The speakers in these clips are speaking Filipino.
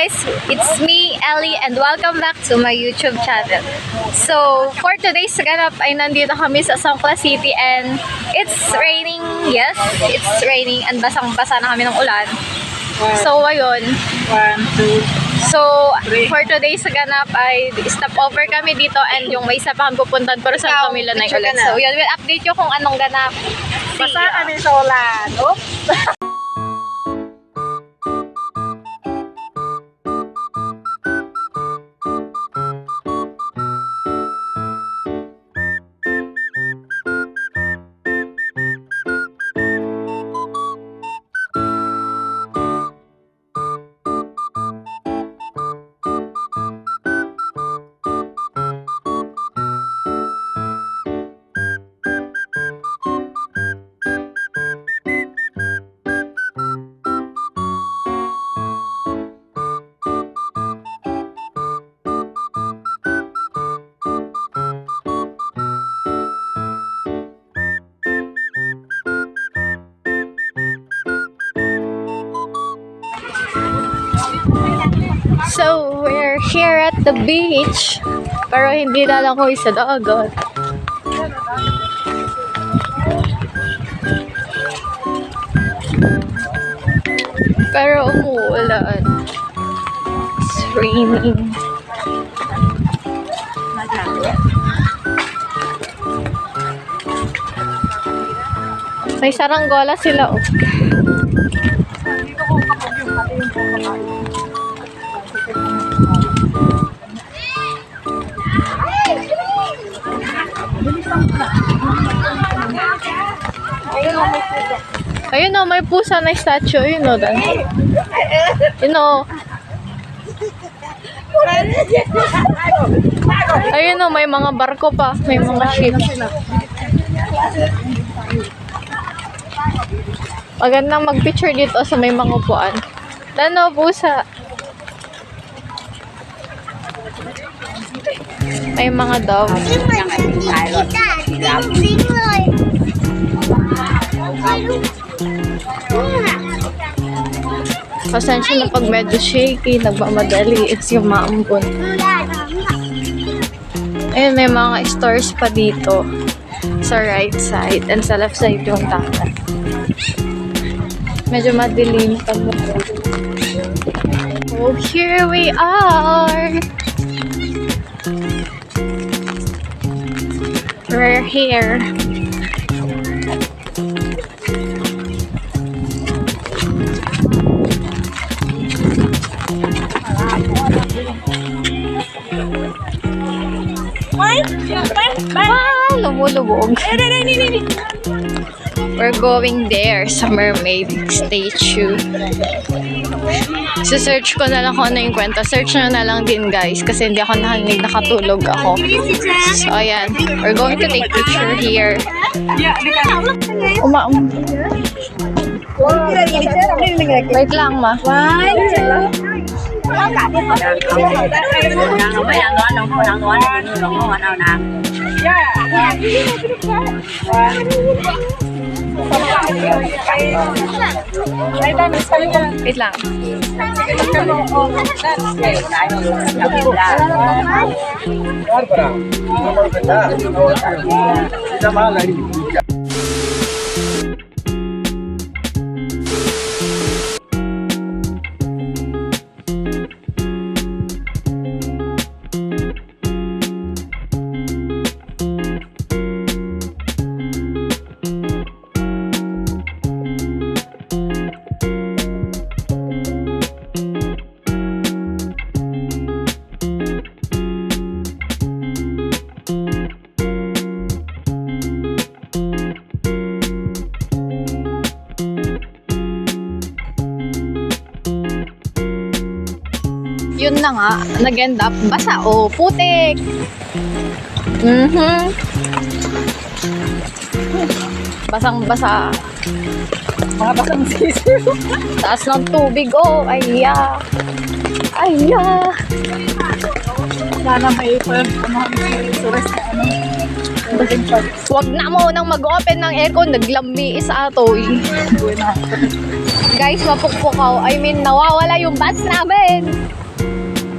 guys, it's me, Ellie, and welcome back to my YouTube channel. So, for today's ganap ay nandito kami sa Sangkla City and it's raining. Yes, it's raining and basang-basa na kami ng ulan. So, ayun. So, for today's ganap ay stop over kami dito and yung may isa pa kami pupuntan pero sa Camilo na ulit. So, yun, we'll update you kung anong ganap. Basa kami sa ulan. Oops! So, we're here at the beach. Pero hindi na lang kami sa dagat. Pero umuulan. It's raining. May saranggola sila. Oh. Ayun o, may pusa na statue. Ayun o, Dan. Ayun o. Ayun o, may mga barko pa. May mga ship. Magandang mag-picture dito sa may mga upuan. Dan o, pusa. May mga dove. Pasensya na pag medyo shaky, nagmamadali is yung maambon. Ayun, may mga stores pa dito sa right side and sa left side yung dagat. Medyo madilim pa mo. Oh, here we are! We're here. Ah, lumulubog. We're going there sa mermaid statue. Search ko na lang kung ano yung kwento. Search nyo na lang din guys kasi hindi ako nakinig, nakatulog ako. So ayan, we're going to take picture here. Wait lang ma. Wait lang. Yun na nga, nag-end up basa o putik. Basang-basa. Mga basang sisiw. Taas ng tubig, oh. Ayya. Ayya. Sana may tourist na Huwag na mo nang mag-open ng aircon. Naglambi is ato, eh. Guys, mapukpukaw. I mean, nawawala yung bus namin.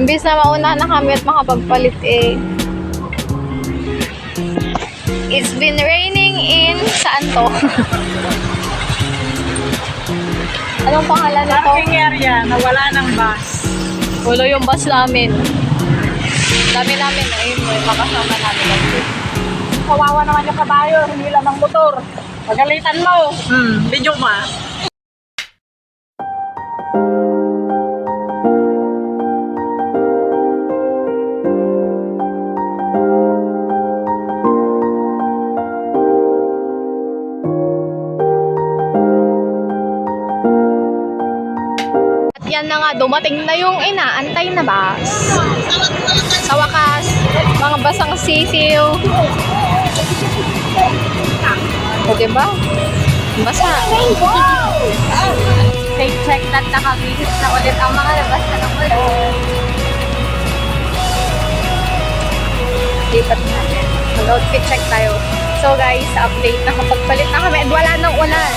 Imbis na mauna na kami at makapagpalit eh. It's been raining in saan to? Anong pangalan nito? Parking area na wala ng bus. Wala yung bus namin. Dami namin na yun, may makasama namin. Kawawa naman yung kabayo, hindi lang ng motor. Pagalitan mo. Video mo ah. At yan na nga, dumating na yung inaantay na bus. Sa wakas, mga basang sisiw. O, diba? Basa. Check na nakabihis na ulit ang mga labas na ng ulit. Lipat natin. Mag-outfit check tayo. So guys, update. Nakapagpalit na kami. At wala nang ulan.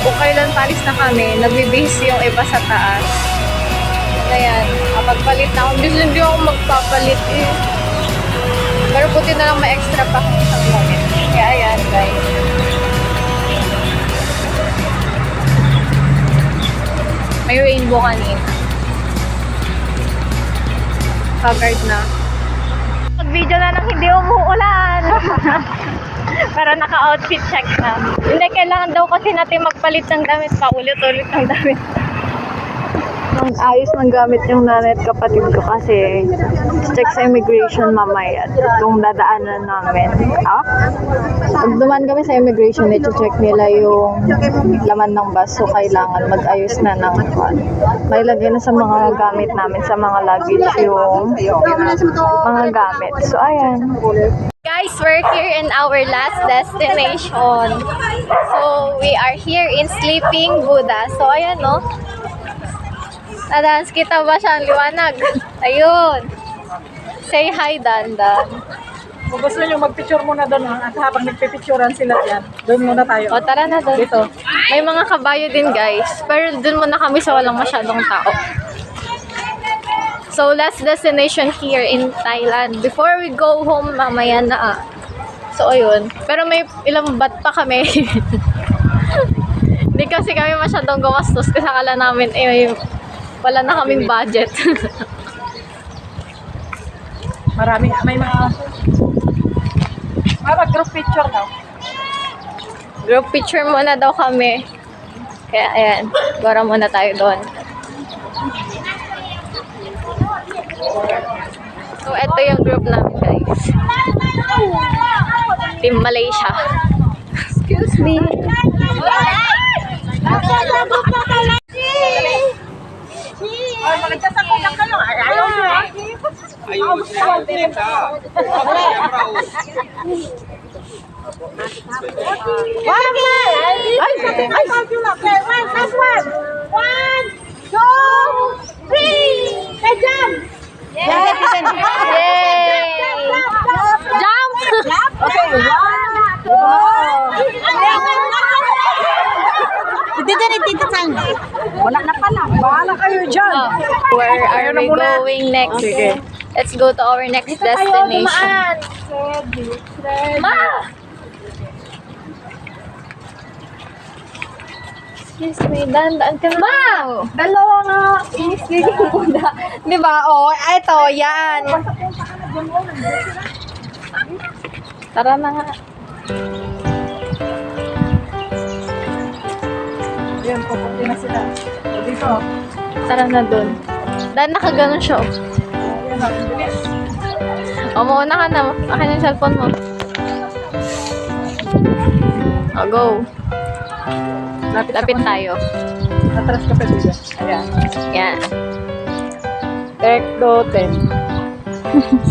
Kung kailan palis na kami, nagbibihis yung iba sa taas. Ayan, kapagpalit na ako. Hindi ako magpapalit eh. Pero buti na lang may extra pa kung isang moment. Kaya ayan guys. May rainbow kanina. Covered na. Mag-video na nang hindi umuulan. Pero naka-outfit check na. Hindi, kailangan daw kasi natin magpalit ng damit. Paulit-ulit ng damit. Nang ayos ng gamit yung nanay at kapatid ko kasi check sa immigration mamaya itong dadaanan namin. Pag dumaan kami sa immigration, check nila yung laman ng bus, so kailangan mag-ayos na ng may lagay na sa mga gamit namin, sa mga luggage yung mga gamit. So ayan. Guys, we're here in our last destination. So we are here in Sleeping Buddha. So ayan no. Nadans kita ba siyang liwanag? Ayun. Say hi, Dandan. Kung gusto nyo, mag-picture muna doon at habang nagpipicturean sila dyan, doon muna tayo. O, tara na doon. Dito. May mga kabayo din, guys. Pero doon muna kami sa walang masyadong tao. So, last destination here in Thailand. Before we go home, mamaya na So, ayun. Pero may ilang bat pa kami. Hindi kasi kami masyadong gumastos kasi akala namin, wala na kaming budget. Marami, may mga group picture daw. Group picture muna daw kami. Kaya ayan, gora muna tayo doon. So, ito yung group namin, guys. Team Malaysia. Excuse me. Ay, magkasako lang kayo. Ayaw nyo ha? Ayaw siya. One man! Ay! Last one! 1, 2, 3! Hey, jump! Yay! Jump! Okay, 1, 2! Wala na pala. Bahala kayo dyan. Where are we going next? Sige. Let's go to our next destination. Ma! Excuse me, daan ka na. Ma! Dalawa nga. Excuse me. Di ba? Oh, eto, yan. Tara na nga. Yan, pupunti na sila. Dito. Tara na dun. Dahil nakaganon siya. Yan, bilis. O, mauna ka na. Akin yung cellphone mo. O, go. Lapit tayo. Atras ka pa dito. Ayan. Yan. Tekdo 10.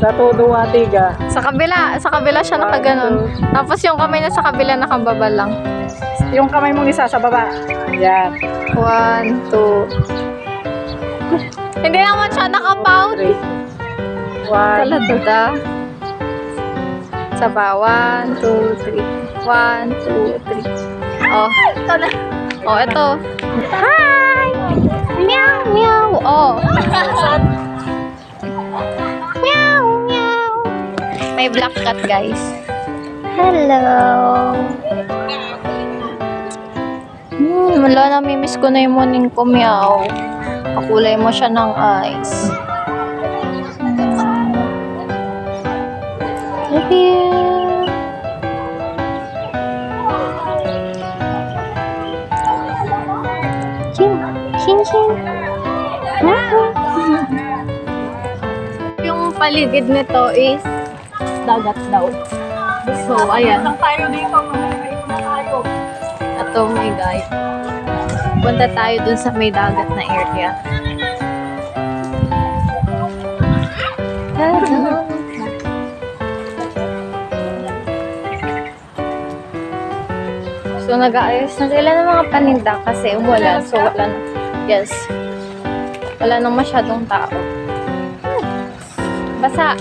Sa todo watiga. Sa kabila siya nakaganon. Tapos yung kamay niya sa kabila nakababa lang. Yung kamay mong isa sa baba. Ayan. 1, 2. Hindi naman siya nakapout. 1. Kalatuda. Saba. 1, 2, 3. 1, 2, 3. Oh. Oh, ito. Hi! Oh. Meow, meow. May black cat, guys. Hello. Wala, namimiss ko na yung morning ko, meow. Pakulay mo siya ng eyes. Love you. Chin, chin, chin. Yung paligid nito is dagat daw. So, ayan. Lang tayo dito, may na tayo. Ito, my guys. Punta tayo dun sa may dagat na area. So, nag-aayos na sila ng mga paninda kasi umulan. So, wala na. Yes. Wala nang masyadong tao. Basa.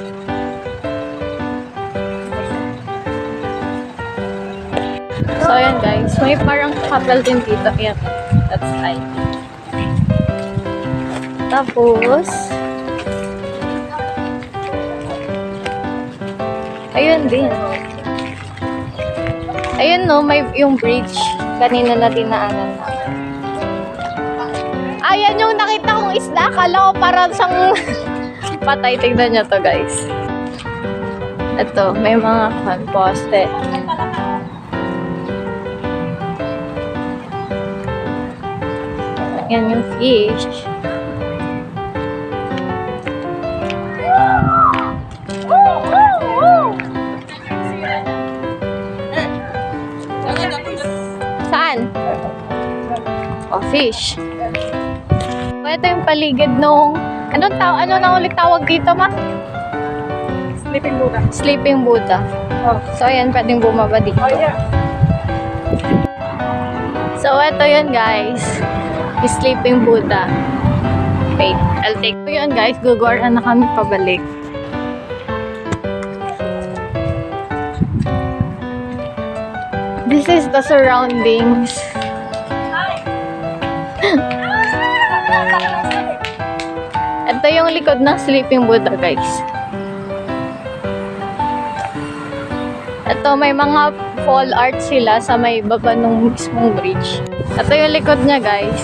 So, ayan guys. May parang couple din dito. Ayan. That's right. Tapos, ayun din. Ayun no, may yung bridge. Kanina na dinaanan na. Ayan yung nakita kong isda. Akala ko parang siyang patay. Tignan nyo to guys. Ito, may mga poste. Yan yung fish. Saan? Oh, fish. So, ito yung paligid nung... Ano na ulit tawag dito, ma? Sleeping Buddha. Sleeping Buddha. Oh. So, ayan, pwedeng bumaba dito. Oh, yeah. So, ito yun, guys. Yung Sleeping Buddha. Wait, I'll take... So, yun, guys. Guguwaran na kami pabalik. This is the surroundings. Ito yung likod ng Sleeping Buddha, guys. Ito, may mga fall art sila sa may baba ng mismong bridge. Ito yung likod niya, guys.